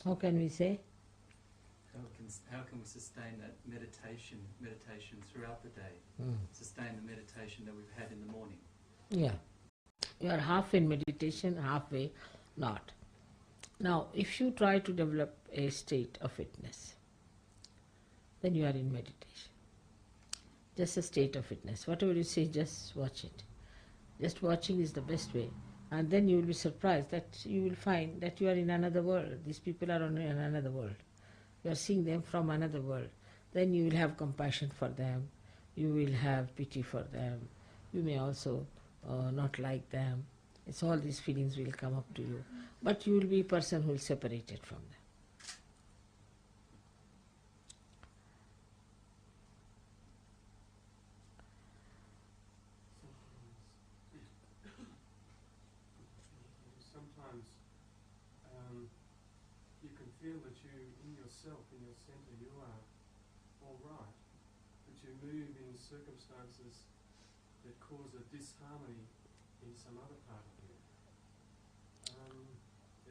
How can we say? How can we sustain that meditation throughout the day? Sustain the meditation that we've had in the morning. Yeah. You are half in meditation, halfway not. Now, if you try to develop a state of fitness, then you are in meditation. Just a state of fitness. Whatever you say, just watch it. Just watching is the best way. And then you will be surprised that you will find that you are in another world. These people are in another world. You are seeing them from another world. Then you will have compassion for them. You will have pity for them. You may also not like them. It's all these feelings will come up to you. But you will be a person who will separate it from them. Sometimes you can feel that you, in yourself, in your centre, you are all right, but you move in circumstances that cause a disharmony in some other part of you.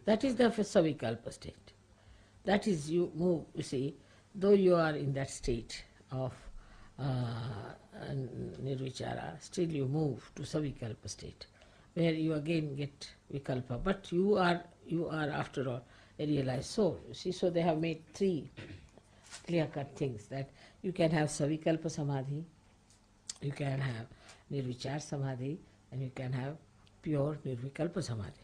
That is the savikalpa state. That is, you move, you see, though you are in that state of nirvichara, still you move to savikalpa state, where you again get vikalpa. But you are after all a realized soul. You see, so they have made three clear-cut things, that you can have savikalpa samadhi, you can have nirvichar samadhi, and you can have pure nirvikalpa samadhi.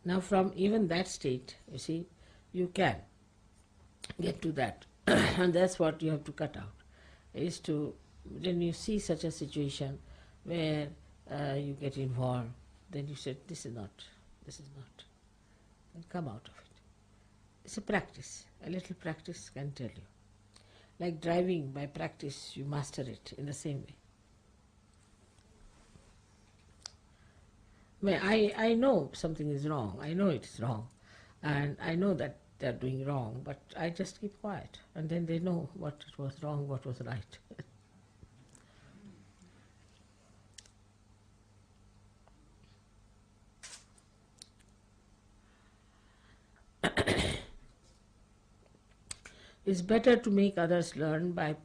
Now from even that state, you see, you can get to that. And that's what you have to cut out, is to, when you see such a situation where you get involved, then you say, this is not, and come out of it. It's a practice. A little practice can tell you. Like driving, by practice you master it in the same way. I know something is wrong, I know it is wrong, and I know that they are doing wrong, but I just keep quiet, and then they know what was wrong, what was right. It's better to make others learn by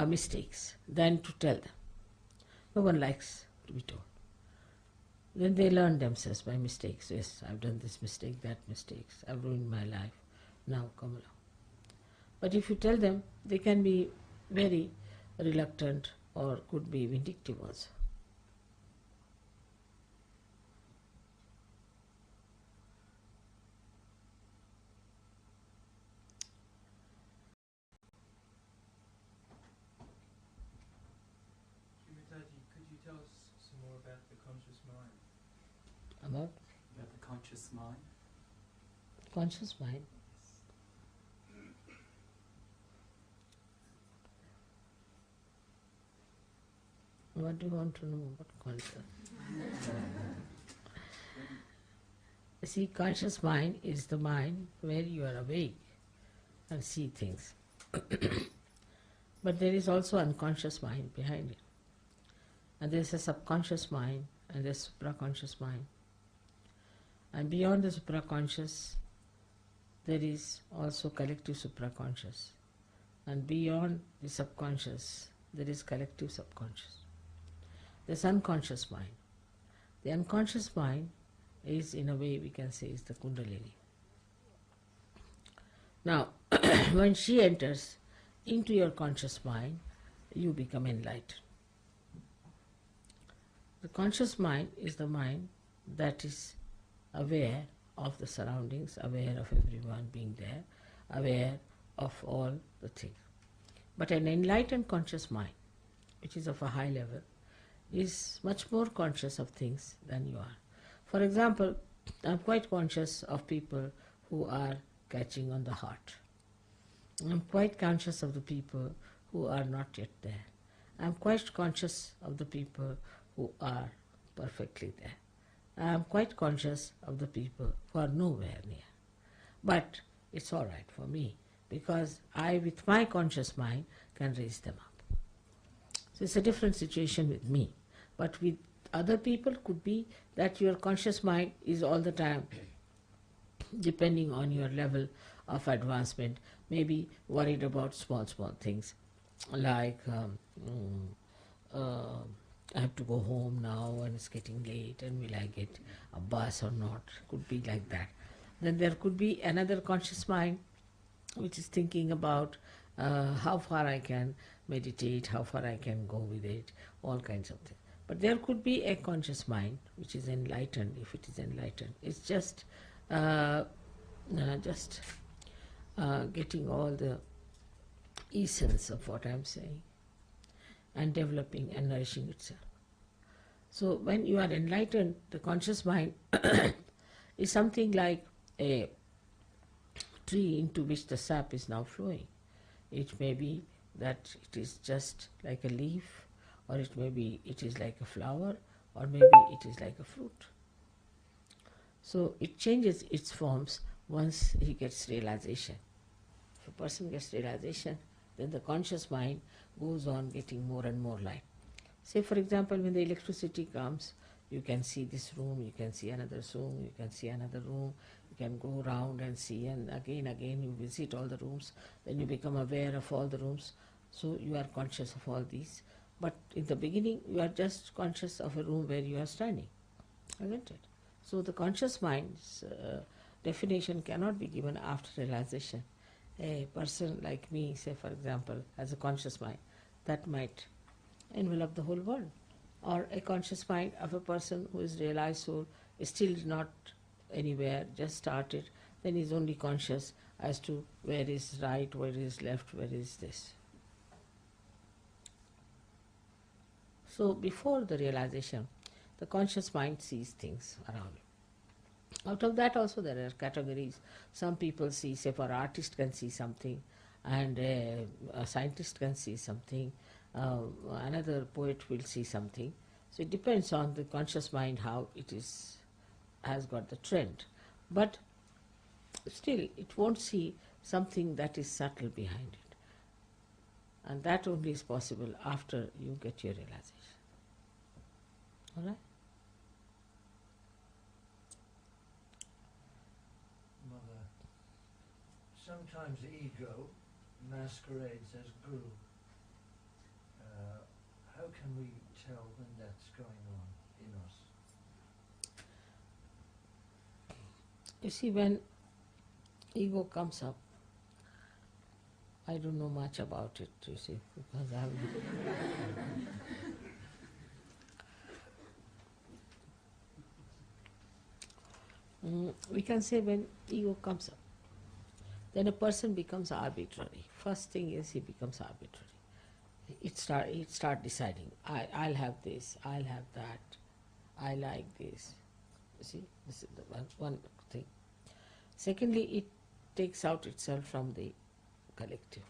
mistakes than to tell them. No one likes to be told. Then they learn themselves by mistakes. Yes, I've done this mistake, that mistakes, I've ruined my life, now come along. But if you tell them, they can be very reluctant or could be vindictive also. Could you tell us some more about the conscious mind? About the conscious mind? Conscious mind? What do you want to know about conscious? See, conscious mind is the mind where you are awake and see things. But there is also unconscious mind behind it. And there is a subconscious mind and there is supraconscious mind. And beyond the supraconscious, there is also collective supraconscious. And beyond the subconscious, there is collective subconscious. There is unconscious mind. The unconscious mind is, in a way we can say, is the Kundalini. Now, when she enters into your conscious mind, you become enlightened. The conscious mind is the mind that is aware of the surroundings, aware of everyone being there, aware of all the things. But an enlightened conscious mind, which is of a high level, is much more conscious of things than you are. For example, I am quite conscious of people who are catching on the heart. I am quite conscious of the people who are not yet there. I am quite conscious of the people who are perfectly there. I am quite conscious of the people who are nowhere near. But it's all right for me, because I, with my conscious mind, can raise them up. So it's a different situation with me. But with other people, could be that your conscious mind is all the time depending on your level of advancement, maybe worried about small things like I have to go home now and it's getting late and will I get a bus or not, could be like that. Then there could be another conscious mind which is thinking about how far I can meditate, how far I can go with it, all kinds of things. But there could be a conscious mind which is enlightened. If it is enlightened, it's just getting all the essence of what I'm saying and developing and nourishing itself. So when you are enlightened, the conscious mind is something like a tree into which the sap is now flowing. It may be that it is just like a leaf, or it may be it is like a flower, or maybe it is like a fruit. So it changes its forms once he gets realization. If a person gets realization, then the conscious mind goes on getting more and more light. Say for example, when the electricity comes, you can see this room, you can see another room, you can see another room, you can go around and see, and again you visit all the rooms, then you become aware of all the rooms, so you are conscious of all these. But in the beginning, you are just conscious of a room where you are standing, isn't it? So the conscious mind's definition cannot be given after realization. A person like me, say for example, has a conscious mind, that might envelop the whole world. Or a conscious mind of a person who is realized soul is still not anywhere, just started, then is only conscious as to where is right, where is left, where is this. So before the realization, the conscious mind sees things around. Out of that also there are categories. Some people see, say for artist can see something, and a scientist can see something, another poet will see something. So it depends on the conscious mind how it is, has got the trend. But still it won't see something that is subtle behind it. And that only is possible after you get your realization. All right? Mother, sometimes the ego masquerades as guru. How can we tell when that's going on in us? You see, when ego comes up, I don't know much about it, you see, because I haven't. We can say when ego comes up, then a person becomes arbitrary. First thing is he becomes arbitrary. It start deciding, I'll have this, I'll have that, I like this. You see, this is the one thing. Secondly, it takes out itself from the collective.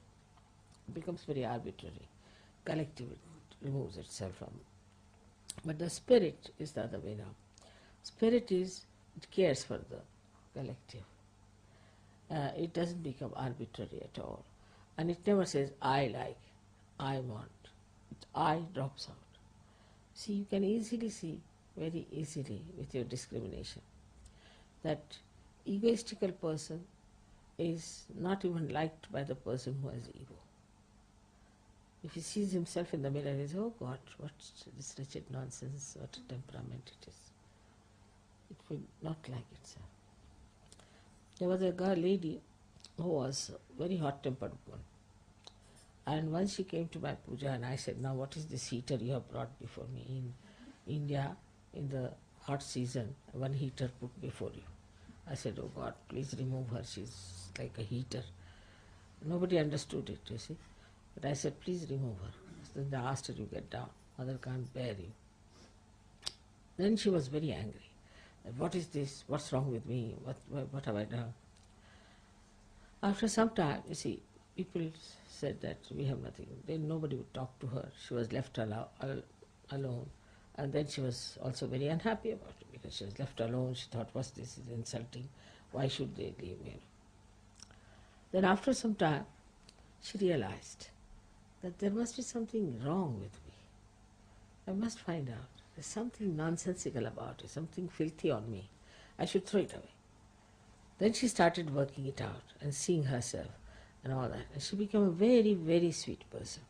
It becomes very arbitrary. Collective, it removes itself from. But the spirit is the other way now. Spirit is, it cares for the collective. It doesn't become arbitrary at all. And it never says, I like, I want. I drops out. See, you can easily see, very easily with your discrimination, that egoistical person is not even liked by the person who has ego. If he sees himself in the mirror, he says, oh God, what this wretched nonsense, what a temperament it is. It will not like itself. There was a lady who was a very hot-tempered woman. And once she came to my puja and I said, now what is this heater you have brought before me? In India, in the hot season, one heater put before you. I said, oh God, please remove her, she's like a heater. Nobody understood it, you see. But I said, please remove her. Then they asked her, you get down, mother can't bear you. Then she was very angry. What is this? What's wrong with me? What have I done? After some time, you see, people said that we have nothing. Then nobody would talk to her. She was left alone. And then she was also very unhappy about it because she was left alone. She thought, what's this? Is insulting. Why should they leave me? Then after some time, she realized that there must be something wrong with me. I must find out. There's something nonsensical about it, something filthy on me. I should throw it away. Then she started working it out and seeing herself and all that. And she became a very, very sweet person.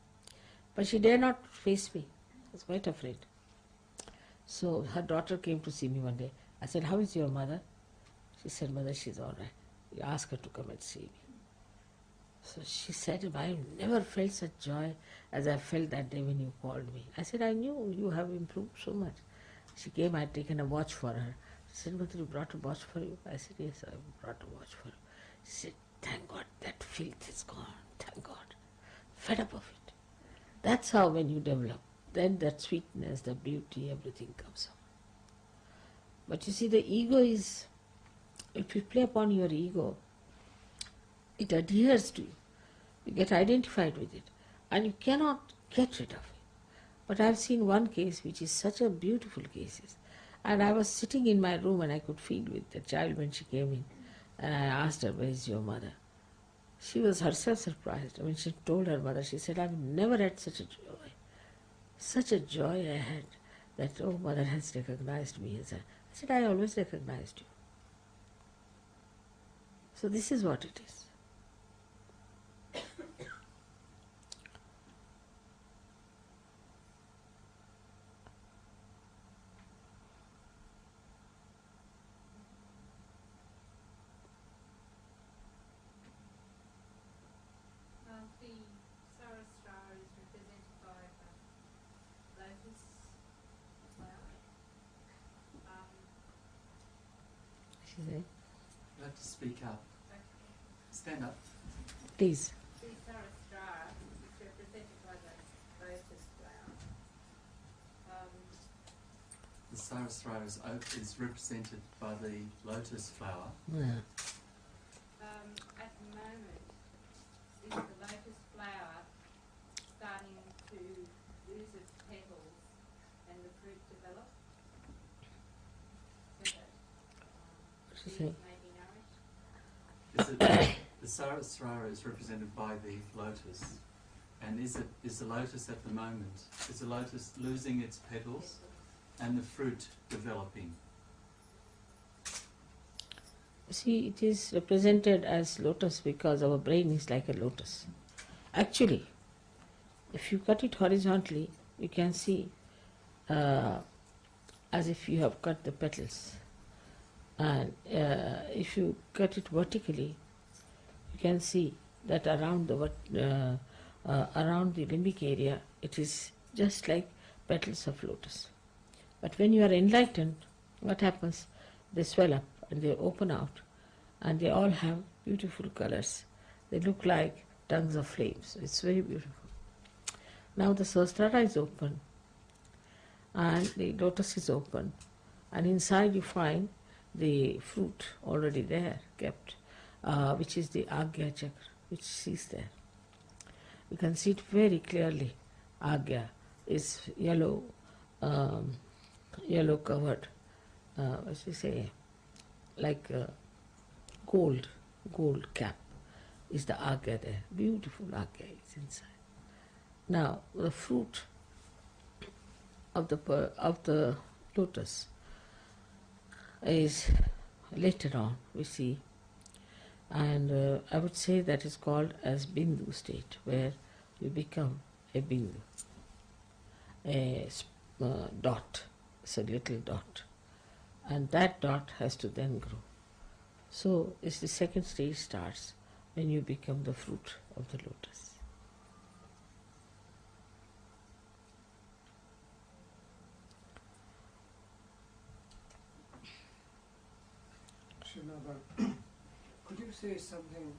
But she dare not face me. I was quite afraid. So her daughter came to see me one day. I said, "How is your mother?" She said, "Mother, she's all right. You ask her to come and see me." So she said, "I never felt such joy as I felt that day when you called me." I said, "I knew you have improved so much." She came, I had taken a watch for her. She said, "Mother, you brought a watch for you?" I said, "Yes, I brought a watch for you." She said, "Thank God, that filth is gone. Thank God. Fed up of it." That's how when you develop, then that sweetness, the beauty, everything comes out. But you see, the ego is, if you play upon your ego, it adheres to you. You get identified with it and you cannot get rid of it. But I've seen one case which is such a beautiful case. And I was sitting in my room and I could feel with the child when she came in. And I asked her, "Where is your mother?" She was herself surprised. When she told her mother, she said, "I've never had such a joy. Such a joy I had that, oh, mother has recognized me." I said, "I always recognized you." So this is what it is. The Saraswara is represented by the lotus flower. She said, You have to speak up. Stand up. "Please." The Saraswara is represented by the lotus flower. The Saraswara is represented by the lotus flower. Yeah. At the moment, is the lotus flower starting to lose its petals and the fruit develop? So that She seeds said, may be nourished? The Saraswara is represented by the lotus. And is the lotus at the moment, is the lotus losing its petals and the fruit developing? see, it is represented as lotus because our brain is like a lotus. Actually, if you cut it horizontally, you can see as if you have cut the petals. And if you cut it vertically, you can see that around the limbic area, it is just like petals of lotus. But when you are enlightened, what happens? They swell up and they open out, and they all have beautiful colors. They look like tongues of flames. It's very beautiful. Now the Sahasrara is open, and the lotus is open, and inside you find the fruit already there, kept, which is the Agya Chakra, which is there. You can see it very clearly. Agya is yellow, yellow covered, what should we say, like gold cap is the Agya there. Beautiful Agya is inside. Now the fruit of the lotus is later on we see, and I would say that is called as Bindu state, where you become a Bindu, a dot. It's a little dot, and that dot has to then grow. So it's the second stage starts when you become the fruit of the lotus. Srinathar, could you say something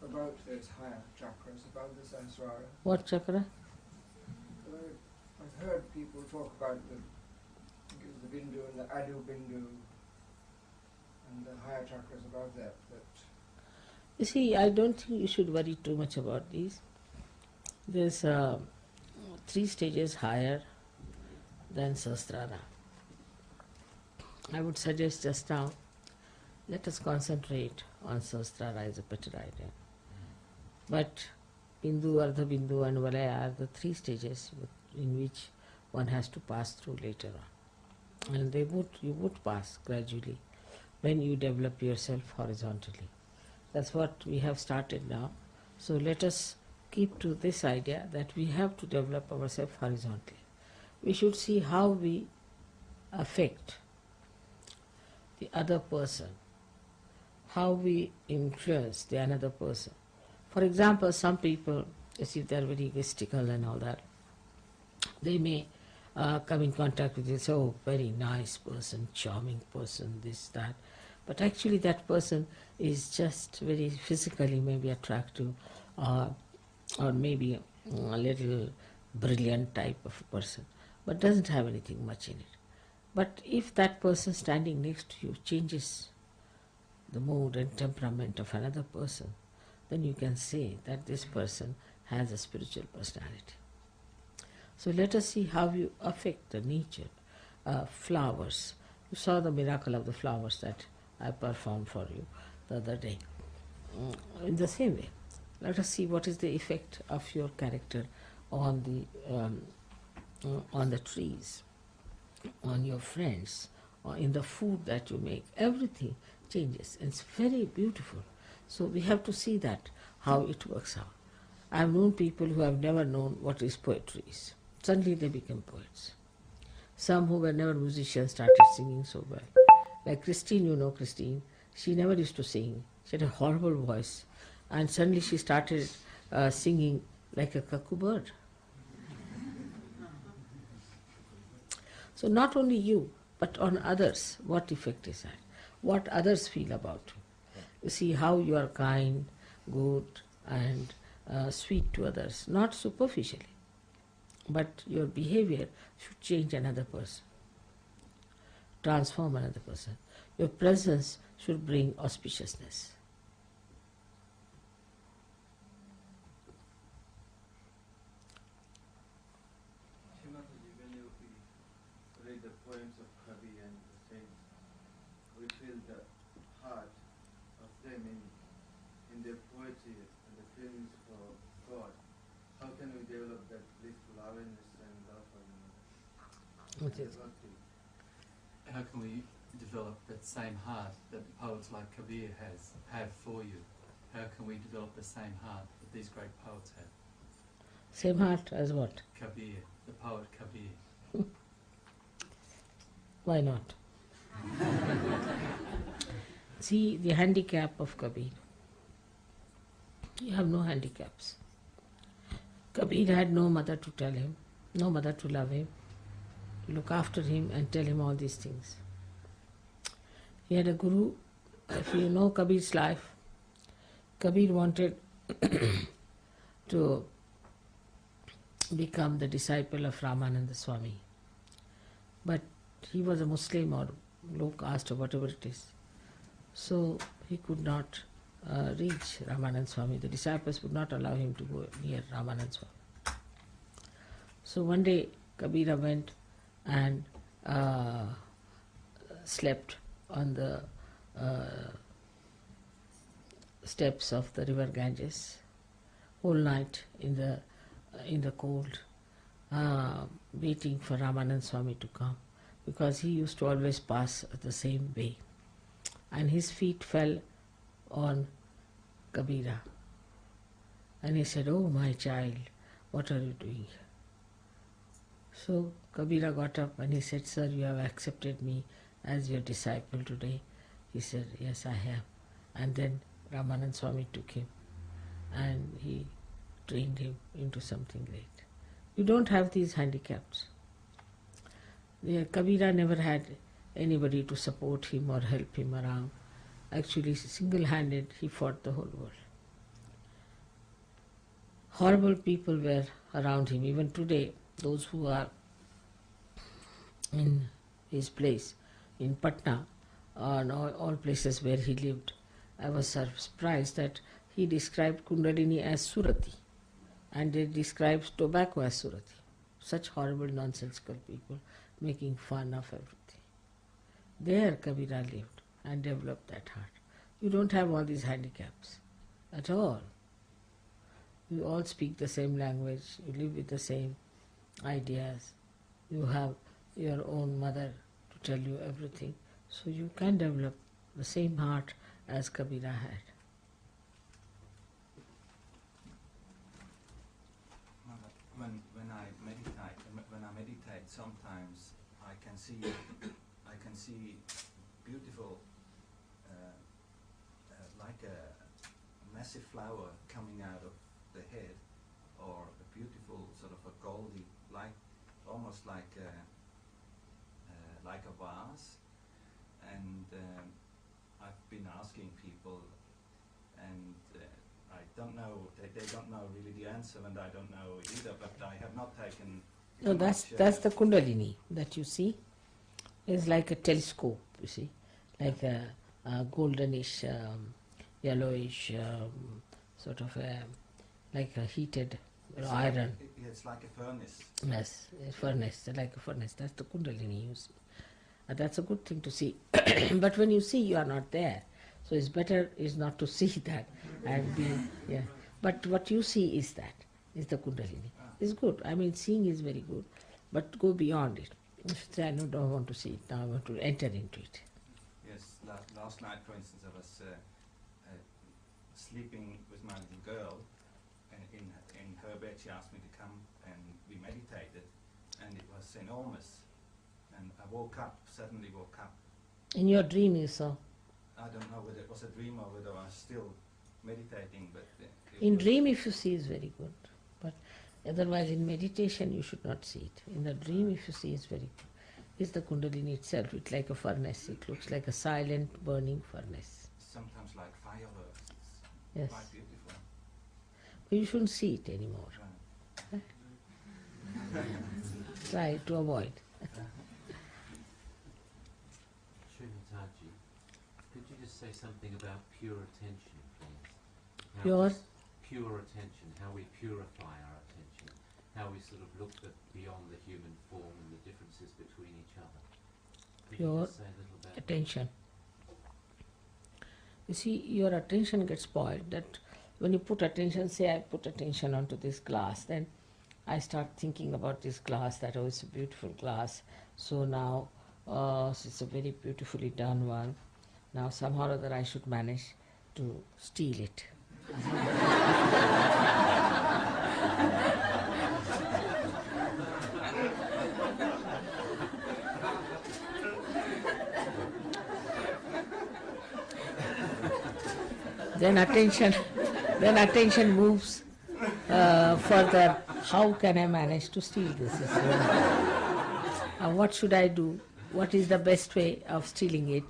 about those higher chakras, about the Sahasrara? What chakra? I've heard people talk about the Bindu and the Adu Bindu and the higher chakras about that. You see, I don't think you should worry too much about these. There's 3 stages higher than Sahasrara. I would suggest just now, let us concentrate on Sahasrara is a better idea. But Bindu, Ardha Bindu and Valaya are the 3 stages in which one has to pass through later on. And you would pass gradually when you develop yourself horizontally. That's what we have started now. So let us keep to this idea that we have to develop ourselves horizontally. We should see how we affect the other person, how we influence the another person. For example, some people, as if they are very egoistical and all that, they may come in contact with you, say, oh, very nice person, charming person, this, that. But actually that person is just very physically maybe attractive, or maybe a little brilliant type of person, but doesn't have anything much in it. But if that person standing next to you changes the mood and temperament of another person, then you can say that this person has a spiritual personality. So let us see how you affect the nature. Flowers. You saw the miracle of the flowers that I performed for you the other day. In the same way, let us see what is the effect of your character on the trees, on your friends, or in the food that you make. Everything changes. It's very beautiful. So we have to see that, how it works out. I have known people who have never known what is poetry is. Suddenly they become poets. Some who were never musicians started singing so well. Like Christine, you know Christine, she never used to sing. She had a horrible voice. And suddenly she started singing like a cuckoo bird. So not only you, but on others, what effect is that? What others feel about you. You see how you are kind, good, and sweet to others, not superficially, but your behavior should change another person, transform another person. Your presence should bring auspiciousness. Mataji, when we read the poems of Kavi and the saints, we feel the heart of them in their poetry and the feelings for God. How can we develop that blissful awareness and love for one another? How can we develop that same heart that poets like Kabir have for you? How can we develop the same heart that these great poets have? Same heart as what? Kabir, the poet Kabir. Why not? See the handicap of Kabir. You have no handicaps. Kabir had no mother to tell him, no mother to love him, to look after him and tell him all these things. He had a guru. If you know Kabir's life, Kabir wanted to become the disciple of Ramananda Swami. But he was a Muslim or low caste or whatever it is. So he could not reach Ramananda Swami. The disciples would not allow him to go near Ramananda Swami. So one day Kabira went and slept on the steps of the river Ganges whole night in the cold, waiting for Ramananda Swami to come, because he used to always pass the same way. And his feet fell on Kabira. And he said, "Oh, my child, what are you doing here?" So Kabira got up and he said, "Sir, you have accepted me as your disciple today." He said, "Yes, I have." And then Ramananda Swami took him and he trained him into something great. You don't have these handicaps. Kabira never had anybody to support him or help him around. Actually, single-handed, he fought the whole world. Horrible people were around him. Even today, those who are in his place, in Patna, and all places where he lived, I was surprised that he described Kundalini as Surati, and they described tobacco as Surati. Such horrible, nonsensical people making fun of everything. There Kabira lived and developed that heart. You don't have all these handicaps at all. You all speak the same language, you live with the same ideas, you have your own mother to tell you everything, so you can develop the same heart as Kabira had. When I meditate, sometimes I can see beautiful, like a massive flower coming out of the head, or a beautiful sort of a goldy, almost like a vase. And I've been asking people, and I don't know. They don't know really the answer, and I don't know either. But I have not taken. No, that's the Kundalini that you see. It's like a telescope, you see, like a goldenish, yellowish, sort of like a heated iron. It's like a furnace. Yes, a furnace, like a furnace. That's the Kundalini you see. That's a good thing to see. But when you see, you are not there. So it's better is not to see that and be, yeah. But what you see is the Kundalini. It's good. I mean, seeing is very good, but go beyond it. Say, I don't want to see it now. I want to enter into it. Yes. Last night, for instance, I was sleeping with my little girl, and in her bed, she asked me to come, and we meditated, and it was enormous. And I suddenly woke up. In your dream you saw? I don't know whether it was a dream or whether I was still meditating, but... in dream if you see is very good, but otherwise in meditation you should not see it. In the dream if you see is very good. It's the Kundalini itself, it's like a furnace, it looks like a silent burning furnace. Sometimes like fireworks, it's yes. Quite beautiful. But you shouldn't see it anymore. Right. Try to avoid. Srimataji, could you just say something about pure attention, please? Pure? Pure attention, how we purify our attention, how we sort of look beyond the human form and the differences between each other. Could you Pure just say a little about attention. You see, your attention gets spoiled. That when you put attention, say I put attention onto this glass, then I start thinking about this glass, that oh, it's a beautiful glass. So now it's a very beautifully done one. Now somehow or other I should manage to steal it. Then attention moves further. How can I manage to steal this? What should I do? What is the best way of stealing it?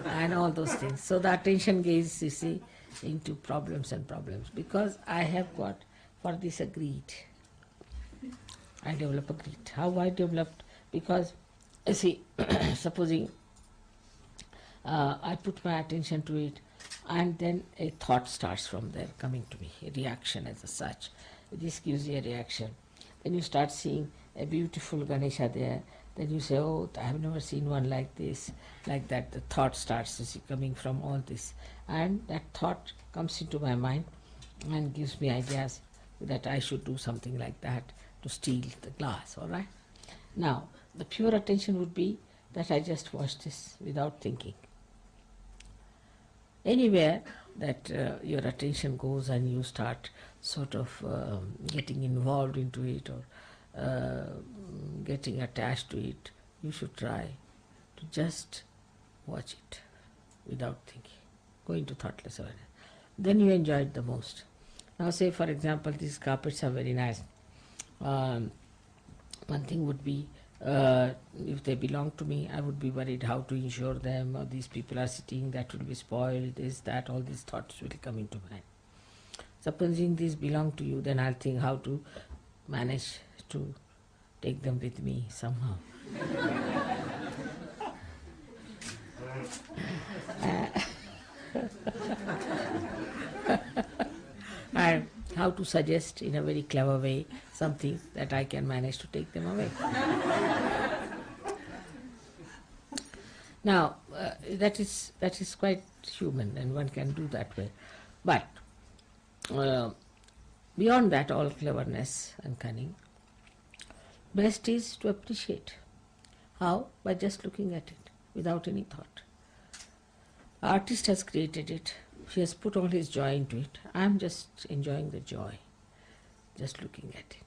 And all those things. So the attention goes, you see, into problems and problems. Because I have got for this a greed. I develop a greed. How I developed? Because, you see, supposing I put my attention to it, and then a thought starts from there coming to me, a reaction as such. This gives you a reaction. Then you start seeing a beautiful Ganesha there. Then you say, oh, I have never seen one like this, like that. The thought starts to see coming from all this. And that thought comes into my mind and gives me ideas that I should do something like that to steal the glass, all right? Now, the pure attention would be that I just watch this without thinking. Anywhere that your attention goes and you start sort of getting involved into it or getting attached to it, you should try to just watch it without thinking, go into thoughtless awareness. Then you enjoy it the most. Now say for example these carpets are very nice. One thing would be if they belong to me, I would be worried how to insure them, or these people are sitting, that will be spoiled, this, that, all these thoughts will come into mind. Supposing these belong to you, then I'll think how to manage to take them with me somehow. And how to suggest in a very clever way something that I can manage to take them away. Now, that is quite human, and one can do that way. But beyond that, all cleverness and cunning, best is to appreciate. How? By just looking at it without any thought. Artist has created it. He has put all his joy into it. I am just enjoying the joy, just looking at it.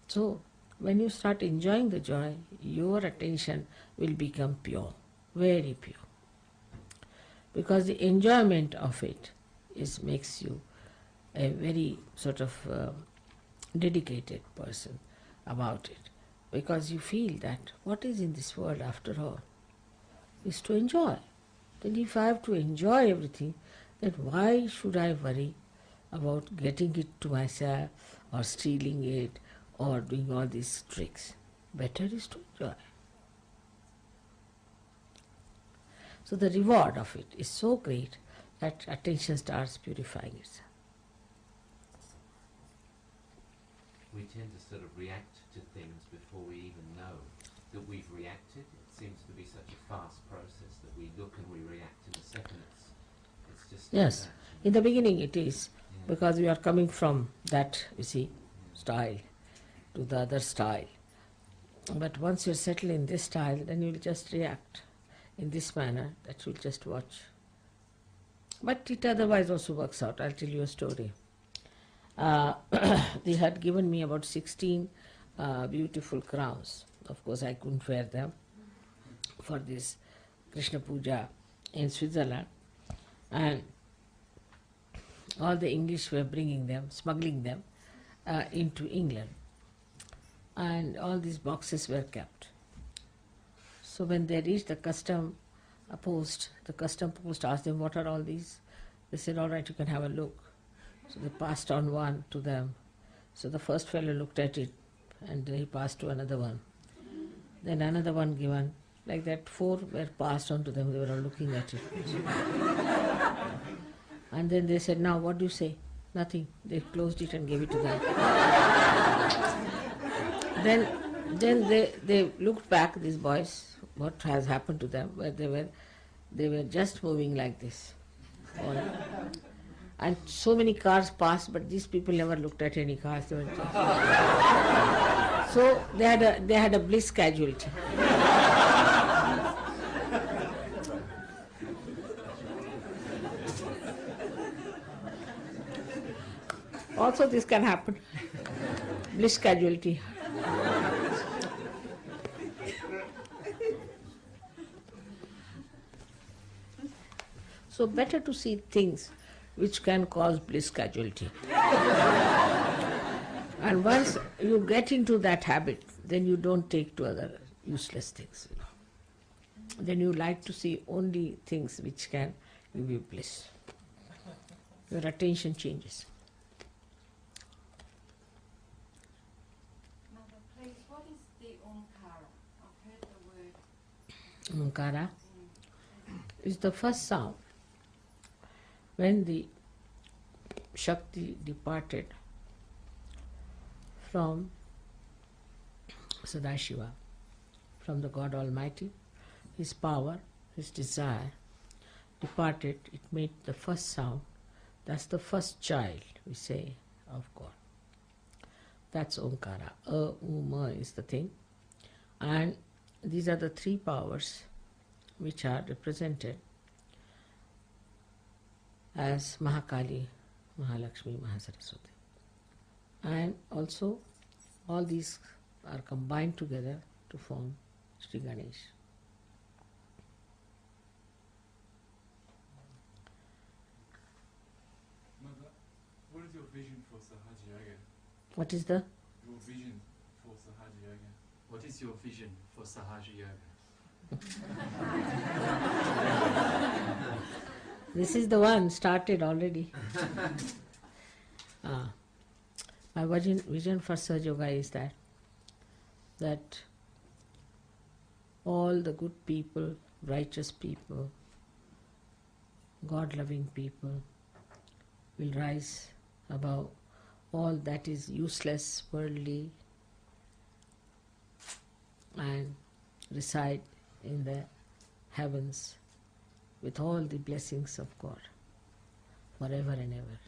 So, when you start enjoying the joy, your attention will become pure, very pure. Because the enjoyment of it makes you a very sort of dedicated person about it. Because you feel that what is in this world after all is to enjoy. Then if I have to enjoy everything, then why should I worry about getting it to myself or stealing it or doing all these tricks? Better is to enjoy. So the reward of it is so great that attention starts purifying itself. We tend to sort of react to things before we even know that we've reacted. It seems to be such a fast process that we look and we react in a second. It's just Yes, in the beginning it is, yeah. because we are coming from that, you see, style to the other style. But once you settle in this style, then you will just react in this manner, that you will just watch. But it otherwise also works out. I'll tell you a story. They had given me about 16 beautiful crowns. Of course, I couldn't wear them for this Krishna Puja in Switzerland. And all the English were bringing them, smuggling them into England. And all these boxes were kept. So when they reached the custom post asked them, what are all these? They said, all right, you can have a look. So they passed on one to them. So the first fellow looked at it and he passed to another one. Then another one given. Like that, 4 were passed on to them. They were all looking at it. And then they said, now what do you say? Nothing. They closed it and gave it to them. Then they looked back, these boys, what has happened to them, where they were just moving like this. And so many cars passed, but these people never looked at any cars. They were just so they had a bliss casualty. Also this can happen. Bliss casualty. So better to see things which can cause bliss casualty. And once you get into that habit, then you don't take to other useless things. Then you like to see only things which can give you bliss. Your attention changes. Mother, please, what is the Omkara? I've heard the word. Omkara is the first sound. When the Shakti departed from Sadashiva, from the God Almighty, his power, his desire departed, it made the first sound. That's the first child, we say, of God. That's Omkara. Ma is the thing. And these are the 3 powers which are represented as Mahakali, Mahalakshmi, Mahasaraswati. And also all these are combined together to form Sri Ganesh. Mother, what is your vision for Sahaja Yoga? What is the? Your vision for Sahaja Yoga. What is your vision for Sahaja Yoga? This is the one started already. My vision for Sahaja Yoga is that all the good people, righteous people, God-loving people will rise above all that is useless, worldly, and reside in the heavens with all the blessings of God forever and ever.